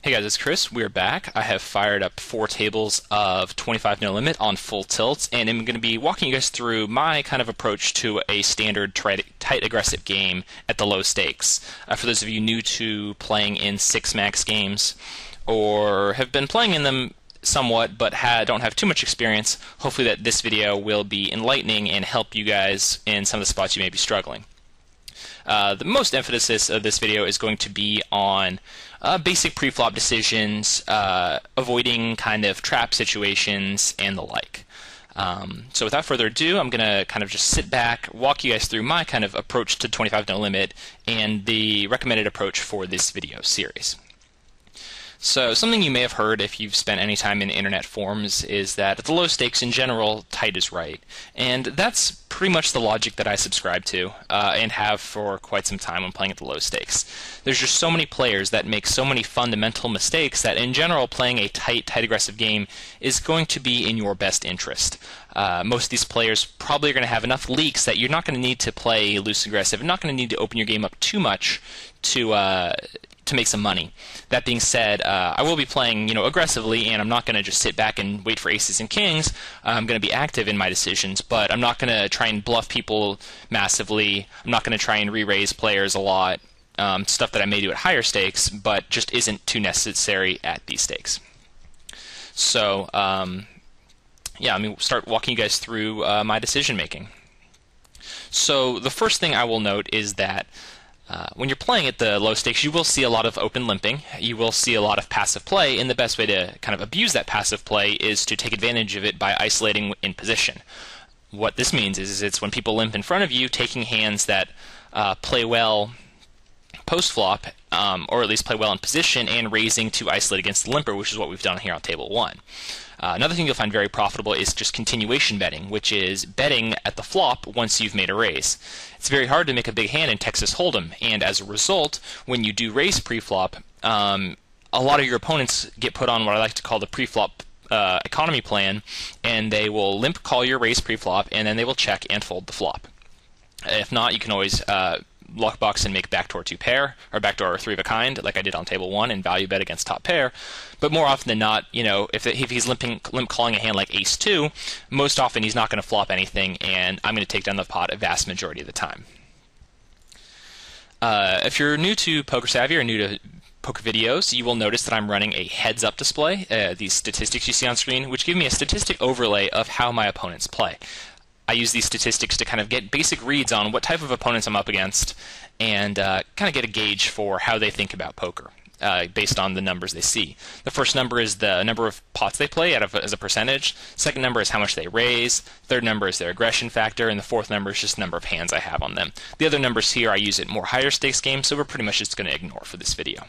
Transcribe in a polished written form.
Hey guys, it's Chris. We're back. I have fired up 4 tables of 25 no limit on full tilt, and I'm going to be walking you guys through my kind of approach to a standard tight aggressive game at the low stakes. For those of you new to playing in 6-max games, or have been playing in them somewhat but don't have too much experience, hopefully that this video will be enlightening and help you guys in some of the spots you may be struggling. The most emphasis of this video is going to be on basic pre-flop decisions, avoiding kind of trap situations, and the like. So without further ado, I'm going to kind of just sit back, walk you guys through my kind of approach to 25 no limit and the recommended approach for this video series. So something you may have heard if you've spent any time in internet forums is that at the low stakes in general, tight is right. And that's pretty much the logic that I subscribe to and have for quite some time when playing at the low stakes. There's just so many players that make so many fundamental mistakes that in general playing a tight aggressive game is going to be in your best interest. Most of these players probably are going to have enough leaks that you're not going to need to play loose aggressive, and not going to need to open your game up too much to make some money. That being said, I will be playing, aggressively, and I'm not going to just sit back and wait for aces and kings. I'm going to be active in my decisions, but I'm not going to try and bluff people massively. I'm not going to try and re-raise players a lot. Stuff that I may do at higher stakes, but just isn't too necessary at these stakes. So, let me start walking you guys through my decision making. So the first thing I will note is that when you're playing at the low stakes, you will see a lot of open limping. You will see a lot of passive play, and the best way to kind of abuse that passive play is to take advantage of it by isolating in position. What this means is it's when people limp in front of you, taking hands that play well post-flop, or at least play well in position, and raising to isolate against the limper, which is what we've done here on table 1. Another thing you'll find very profitable is just continuation betting, which is betting at the flop once you've made a raise. It's very hard to make a big hand in Texas Hold'em, and as a result, when you do raise pre-flop, a lot of your opponents get put on what I like to call the pre-flop economy plan, and they will limp call your raise pre-flop, and then they will check and fold the flop. If not, you can always luckbox and make backdoor 2 pair, or backdoor 3 of a kind, like I did on table 1, and value bet against top pair. But more often than not, if he's limp calling a hand like ace 2, most often he's not going to flop anything, and I'm going to take down the pot a vast majority of the time. If you're new to Poker Savvy or new to poker videos, you will notice that I'm running a heads-up display, these statistics you see on screen, which give me a statistic overlay of how my opponents play. I use these statistics to kind of get basic reads on what type of opponents I'm up against and kind of get a gauge for how they think about poker based on the numbers they see. The first number is the number of pots they play as a percentage. Second number is how much they raise. Third number is their aggression factor. And the fourth number is just the number of hands I have on them. The other numbers here I use at more higher stakes games, so we're pretty much just going to ignore for this video.